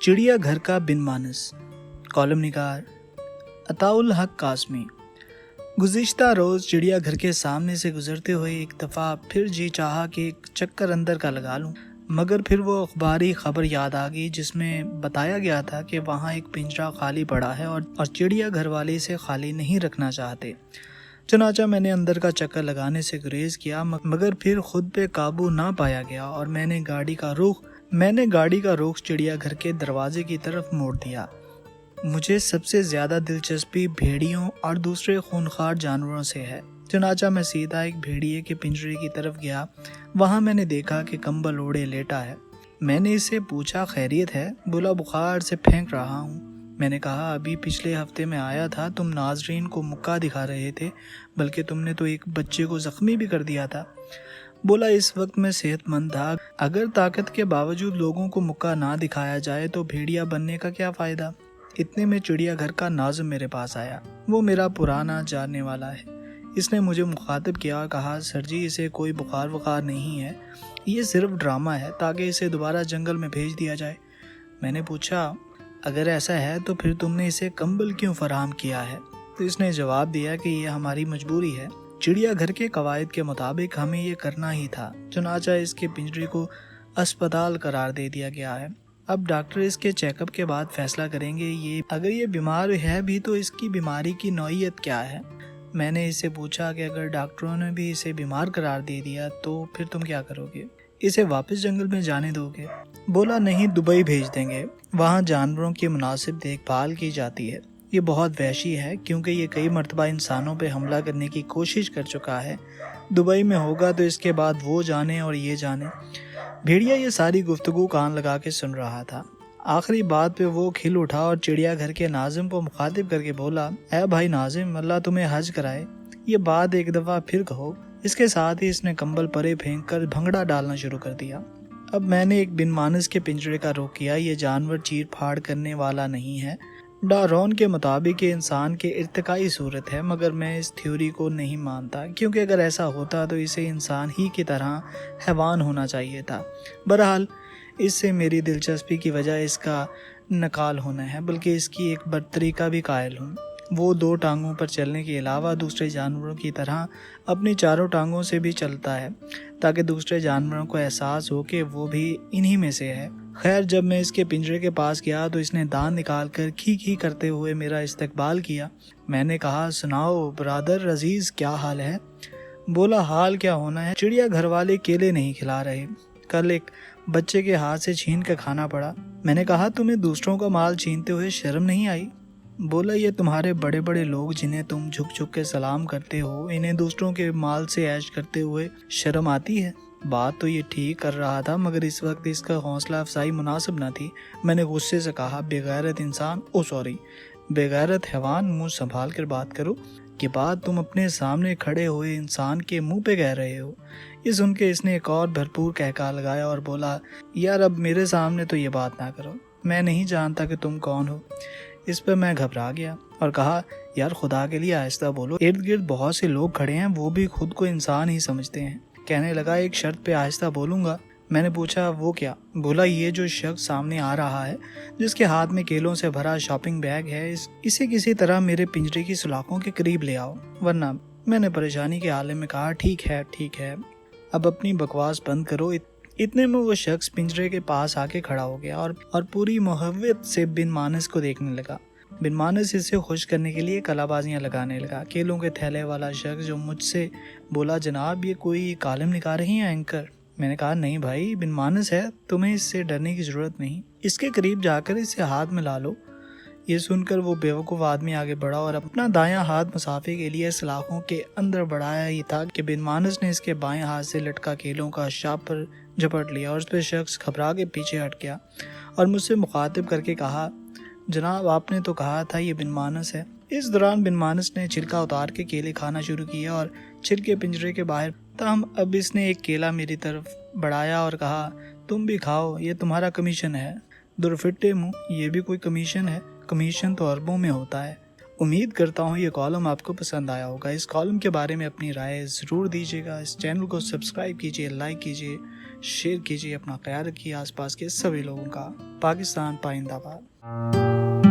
चिड़िया घर का बिन मानस। कॉलम निगार अताउल हक कासमी। गुज़िश्ता रोज़ चिड़िया घर के सामने से गुजरते हुए एक दफ़ा फिर जी चाहा कि एक चक्कर अंदर का लगा लूं, मगर फिर वो अखबारी खबर याद आ गई जिसमें बताया गया था कि वहाँ एक पिंजरा खाली पड़ा है और चिड़िया घर वाले इसे खाली नहीं रखना चाहते। चनाचा मैंने अंदर का चक्कर लगाने से गुरेज किया, मगर फिर खुद पे काबू ना पाया गया और मैंने गाड़ी का रुख चिड़ियाघर के दरवाजे की तरफ मोड़ दिया। मुझे सबसे ज़्यादा दिलचस्पी भेड़ियों और दूसरे खूंखार जानवरों से है। चनाचा मैं सीधा एक भेड़िए के पिंजरे की तरफ गया। वहाँ मैंने देखा कि कंबल ओढ़े लेटा है। मैंने इससे पूछा, खैरियत है? बोला, बुखार से फेंक रहा हूँ। मैंने कहा, अभी पिछले हफ्ते में आया था, तुम नाजरीन को मुक्का दिखा रहे थे, बल्कि तुमने तो एक बच्चे को जख्मी भी कर दिया था। बोला, इस वक्त मैं सेहतमंद था। अगर ताकत के बावजूद लोगों को मुक्का ना दिखाया जाए तो भेड़िया बनने का क्या फ़ायदा। इतने में चिड़ियाघर का नाज़िम मेरे पास आया। वो मेरा पुराना जानने वाला है। इसने मुझे मुखातिब किया और कहा, सर जी, इसे कोई बुखार वखार नहीं है, ये सिर्फ ड्रामा है ताकि इसे दोबारा जंगल में भेज दिया जाए। मैंने पूछा, अगर ऐसा है तो फिर तुमने इसे कंबल क्यों फराहम किया है? तो इसने जवाब दिया कि ये हमारी मजबूरी है। चिड़ियाघर के कवायद के मुताबिक हमें ये करना ही था। चुनाचा इसके पिंजरे को अस्पताल करार दे दिया गया है। अब डॉक्टर इसके चेकअप के बाद फैसला करेंगे अगर ये बीमार है भी तो इसकी बीमारी की नौइयत क्या है। मैंने इससे पूछा कि अगर डॉक्टरों ने भी इसे बीमार करार दे दिया तो फिर तुम क्या करोगे? इसे वापस जंगल में जाने दोगे? बोला, नहीं, दुबई भेज देंगे, वहाँ जानवरों की मुनासिब देखभाल की जाती है। ये बहुत वहशी है क्योंकि ये कई मर्तबा इंसानों पे हमला करने की कोशिश कर चुका है। दुबई में होगा तो इसके बाद वो जाने और ये जाने। भेड़िया ये सारी गुफ्तगू कान लगा के सुन रहा था। आखिरी बात पे वो खिल उठा और चिड़ियाघर के नाजिम को मुखातिब करके बोला, ऐ भाई नाजिम, अल्लाह तुम्हें हज कराए, ये बात एक दफ़ा फिर कहो। इसके साथ ही इसने कंबल परे फेंक कर भंगड़ा डालना शुरू कर दिया। अब मैंने एक बिन मानस के पिंजरे का रुख किया। ये जानवर चीर फाड़ करने वाला नहीं है। डारोन के मुताबिक ये इंसान के इर्तिकाई सूरत है, मगर मैं इस थ्योरी को नहीं मानता, क्योंकि अगर ऐसा होता तो इसे इंसान ही की तरह हैवान होना चाहिए था। बहरहाल, इससे मेरी दिलचस्पी की वजह इसका नकाल होना है, बल्कि इसकी एक बर्तरी का भी कायल हूँ। वो दो टांगों पर चलने के अलावा दूसरे जानवरों की तरह अपनी चारों टांगों से भी चलता है, ताकि दूसरे जानवरों को एहसास हो कि वो भी इन्हीं में से है। खैर, जब मैं इसके पिंजरे के पास गया तो इसने दांत निकाल कर खी खी करते हुए मेरा इस्तकबाल किया। मैंने कहा, सुनाओ ब्रादर अजीज, क्या हाल है? बोला, हाल क्या होना है, चिड़िया घर वाले केले नहीं खिला रहे, कल एक बच्चे के हाथ से छीन कर खाना पड़ा। मैंने कहा, तुम्हें दूसरों का माल छीनते हुए शर्म नहीं आई? बोला, ये तुम्हारे बड़े बड़े लोग जिन्हें तुम झुक झुक के सलाम करते हो, इन्हें दूसरों के माल से ऐश करते हुए शर्म आती है? बात तो ये ठीक कर रहा था, मगर इस वक्त इसका हौसला अफजाई मुनासिब न थी। मैंने गुस्से से कहा, बेगैरत इंसान, बेगैरत हैवान, मुंह संभाल कर बात करो। ये बात तुम अपने सामने खड़े हुए इंसान के मुंह पे कह रहे हो। ये सुन के इसने एक और भरपूर कहका लगाया और बोला, यार, अब मेरे सामने तो ये बात ना करो, मैं नहीं जानता कि तुम कौन हो। इस पर मैं घबरा गया और कहा, यार, खुदा के लिए आहिस्ता बोलो, इर्द गिर्द बहुत से लोग खड़े हैं, वो भी खुद को इंसान ही समझते हैं। कहने लगा, एक शर्त पे आहिस्ता बोलूंगा। मैंने पूछा, वो क्या? बोला, ये जो शख्स सामने आ रहा है, जिसके हाथ में केलों से भरा शॉपिंग बैग है, इसे किसी तरह मेरे पिंजरे की सुलाखों के करीब ले आओ, वरना। मैंने परेशानी के हाल में कहा, ठीक है, अब अपनी बकवास बंद करो। इतने में वो शख्स पिंजरे के पास आके खड़ा हो गया और पूरी मुहव्वत से बिन मानस को देखने लगा। बिन मानस इसे खुश करने के लिए कलाबाजियां लगाने लगा। केलों के थैले वाला शख्स जो मुझसे बोला, जनाब, ये कोई कालम निकाल रही है एंकर? मैंने कहा, नहीं भाई, बिन मानस है, तुम्हें इससे डरने की जरूरत नहीं, इसके करीब जाकर इसे हाथ में ला लो। ये सुनकर वो बेवकूफ़ आदमी आगे बढ़ा और अपना दायां हाथ मुसाफे के लिए सलाखों के अंदर बढ़ाया ही था कि बिन मानस ने इसके बाएं हाथ से लटका केलों का शापर झपट लिया और उस पर शख्स घबरा के पीछे हट गया और मुझसे मुखातिब करके कहा, जनाब, आपने तो कहा था ये बिन मानस है। इस दौरान बिन मानस ने छिलका उतार के केले खाना शुरू किया और छिलके पिंजरे के बाहर। तब अब इसने एक केला मेरी तरफ बढ़ाया और कहा, तुम भी खाओ, ये तुम्हारा कमीशन है। दुरफिट्टे मुँह, ये भी कोई कमीशन है? कमीशन तो अरबों में होता है। امید کرتا ہوں یہ کالم آپ کو پسند آیا ہوگا۔ اس کالم کے بارے میں اپنی رائے ضرور دیجیے گا۔ اس چینل کو سبسکرائب کیجیے، لائک کیجیے، شیئر کیجیے۔ اپنا خیال رکھیے آس پاس کے سبھی لوگوں کا۔ پاکستان پائندہ باد۔